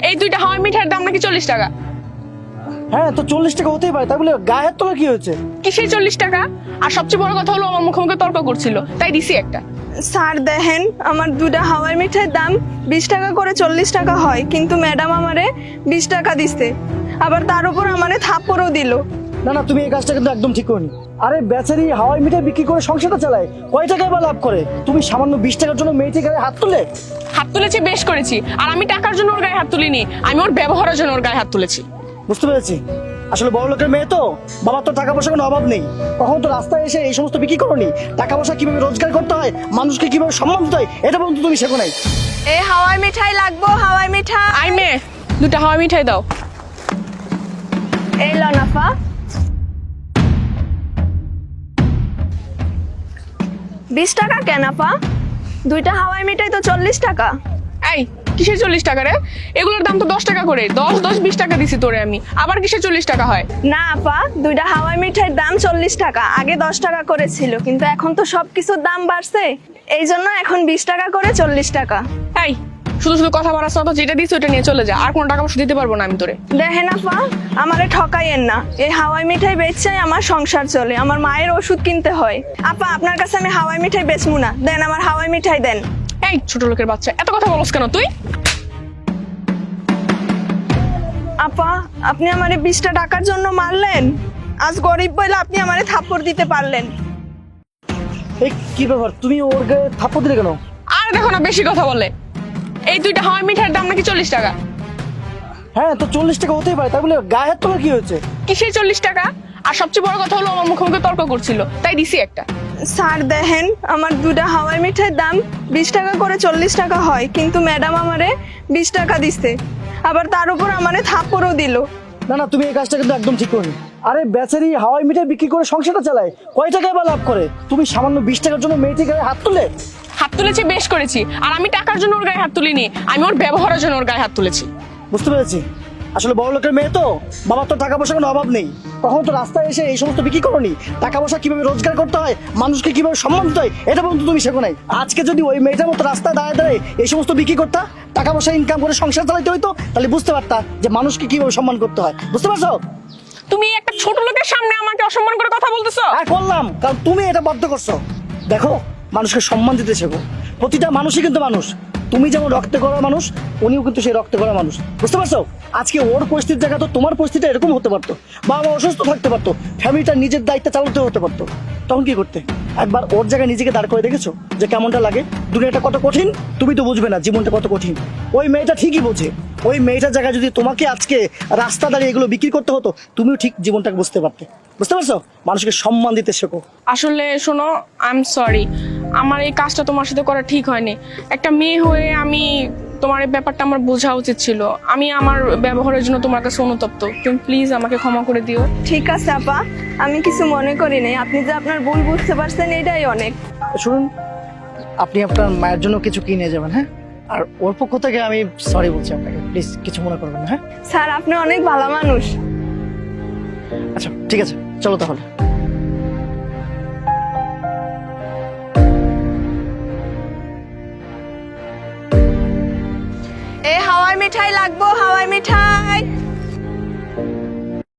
এই দুইটা হাওয়াই মিঠাইয়ের দাম নাকি 40 টাকা। হ্যাঁ তো 40 টাকা হতেই পারে, তাই বলে গায়ে হাত তোলা কি হয়েছে? কিসের 40 টাকা? আর সবচেয়ে বড় কথা হলো আমার মুখে মুখে তর্ক করছিল, তাই দিছি একটা। স্যার দেখেন, আমার দুটা হাওয়াই মিঠাইয়ের দাম 20 টাকা করে 40 টাকা হয়, কিন্তু ম্যাডাম আমারে 20 টাকা দিছে, আবার তার উপর আমারে থাপ্পড়ও দিল। না না, তুমি এই কাজটা কিন্তু একদম ঠিক করনি। আরে বেচারি হাওয়াই মিঠাই বিক্রি করে সংসারটা চালায়, কয় টাকায় বা লাভ করে? তুমি সামান্য 20 টাকার জন্য মেয়েটির গায়ে হাত তুলে? হাত তুলেছি, বেশ করেছি। আর আমি টাকার জন্য ওর গায়ে হাত তুলিনি, আমি ওর ব্যবহারের জন্য ওর গায়ে হাত তুলেছি। বুঝতে পেরেছি, আসলে বড় লোকের মেয়ে তো, বাবার তো টাকা পয়সার কোনো অভাব নেই। কখন তো রাস্তায় এসে এই সমস্ত বিক্রি করনি? টাকা পয়সা কিভাবে রোজগার করতে হয়, মানুষকে কিভাবে সম্মান দিতে হয়, এটা পর্যন্ত তুমি শেখো নাই। এই হাওয়াই মিঠাই লাগবো, হাওয়াই মিঠাই। আই মেয়ে, দুটা হাওয়াই মিঠাই দাও। এই লন আপা। 20 টাকা কেন আপা? দুইটা হাওয়াই মিঠাই তো 40 টাকা। এই কিসের 40 টাকা রে? এগুলোর দাম তো 10 টাকা করে। 10 10 20 টাকা দিছি তোরে আমি, আবার কিসের 40 টাকা হয়? না আপা, দুইটা হাওয়াই মিঠাইয়ের দাম 40 টাকা, আগে 10 টাকা করে ছিল, কিন্তু এখন তো সবকিছুর দাম বাড়ছে, এই জন্য এখন 20 টাকা করে 40 টাকা। এই শুধু শুধু কথা বাড়াস না তো, যেটা দিছি ওটা নিয়ে চলে যা, আর কোনো টাকা পয়সা দিতে পারবো না আমি তোরে। দেখেন আপা, আমারে ঠকাইয়েন না, এই হাওয়াই মিঠাই বেচছাই আমার সংসার চলে, আমার মায়ের ওষুধ কিনতে হয়। আপা আপনার কাছে আমি হাওয়াই মিঠাই বেচমু না, দেন আমার হাওয়াই মিঠাই দেন। এই ছোট লোকের বাচ্চা, এত কথা বলস কেন তুই? আপা আপনি আমারে 20টা টাকার জন্য মারলেন, আজ গরিব বলে আপনি আমারে থাপ্পড় দিতে পারলেন। এই কি ব্যাপার, তুমি ওর গায়ে থাপ্পড় দিলে কেন? আর দেখো না বেশি কথা বলে। এই দুইটা হাওয়াই মিঠাইয়ের দাম নাকি 40 টাকা। হ্যাঁ তো 40 টাকা হতেই পারে, তাই বলে গায়ে হাত তোলা কি হয়েছে? কিসের 40 টাকা? আর সবচেয়ে বড় কথা হলো আমার মুখে মুখে তর্ক করছিল, তাই দিছি একটা। স্যার দেখেন, আমার দুটা হাওয়াই মিঠাইয়ের দাম 20 টাকা করে 40 টাকা হয়, কিন্তু ম্যাডাম আমারে 20 টাকা দিছে, আবার তার উপর আমারে থাপ্পড়ও দিল। না না, তুমি এই কাজটা কিন্তু একদম ঠিক করনি। আরে বেচারি হাওয়াই মিঠাই বিক্রি করে সংসারটা চালায়, কয় টাকায় বা লাভ করে? তুমি সামান্য 20 টাকার জন্য মেয়েটির গায়ে হাত তুলে? হাত তুলেছি, বেশ করেছি। আর আমি টাকার জন্য ওর গায়ে হাত তুলিনি, আমি ওর ব্যবহারের জন্য ওর গায়ে হাত তুলেছি। বুঝতে পেরেছি, আসলে বড় লোকের মেয়ে তো, বাবার তো টাকা পয়সার কোনো অভাব নেই। কখন তো রাস্তায় এসে এই সমস্ত বিক্রি করনি? টাকা পয়সা কিভাবে রোজগার করতে হয়, মানুষকে কিভাবে সম্মান দিতে হয়, এটা পর্যন্ত তুমি শেখো নাই। আজকে যদি ওই মেয়েটার মতো রাস্তায় দাঁড়ায় দাঁড়ায় এই সমস্ত বিক্রি করতা, টাকা পয়সা ইনকাম করে সংসার চালাইতে হইতো, তাহলে বুঝতে পারতা যে মানুষকে কিভাবে সম্মান করতে হয়। বুঝতে পারছো? তুমি একটা ছোট লোকের সামনে আমাকে অসম্মান করে কথা বলতেছো। হ্যাঁ করলাম, কারণ তুমি এটা বাধ্য করছো। দেখো, মানুষকে সম্মান দিতে শেখো। প্রতিটা মানুষই কিন্তু মানুষ। তুমি যেমন রক্তে করা মানুষ, উনিও কিন্তু সেই রক্তে করা মানুষ। বুঝতে পারছো? আজকে ওর পরিস্থিতির জায়গা তো তোমার পরিস্থিতি এরকম হতে পারতো, বাবা অসুস্থ থাকতে পারতো, ফ্যামিলিটা নিজের দায়িত্বে চালাতে হতে পারতো। তখন কি করতে? একবার ওর জায়গায় নিজেকে দাঁড় করে দেখেছো যে কেমনটা লাগে? দুনিয়াটা কত কঠিন, তুমি তো বুঝবে না জীবনটা কত কঠিন। ওই মেয়েটা ঠিকই বোঝে। ওই মেয়েটার জায়গায় যদি তোমাকে আজকে রাস্তা দাঁড়িয়ে এগুলো বিক্রি করতে হতো, তুমিও ঠিক জীবনটাকে বুঝতে পারতে। বুঝতে পারছো? মানুষকে সম্মান দিতে শেখো। আসলে শোনো, আই এম সরি, আমার এই কাজটা তোমার সাথে করা ঠিক হয়নি। একটা মেয়ে হয়ে আমি তোমার এই ব্যাপারটা আমার বোঝা উচিত ছিল। আমি আমার ব্যবহারের জন্য তোমার কাছে অনুতপ্ত, তুমি প্লিজ আমাকে ক্ষমা করে দিও। ঠিক আছে আপা, আমি কিছু মনে করি নাই, আপনি যে আপনার ভুল বুঝতে পারছেন এটাই অনেক। শুনুন, আপনি আপনার মায়ের জন্য কিছু কিনে যাবেন, হ্যাঁ? আর ওর পক্ষ থেকে আমি সরি বলছি আপনাকে, প্লিজ কিছু মনে করবেন না, হ্যাঁ? স্যার আপনি অনেক ভালো মানুষ। আচ্ছা ঠিক আছে, চলো তাহলে। এই হাওয়াই মিঠাই লাগবো, হাওয়াই মিঠাই।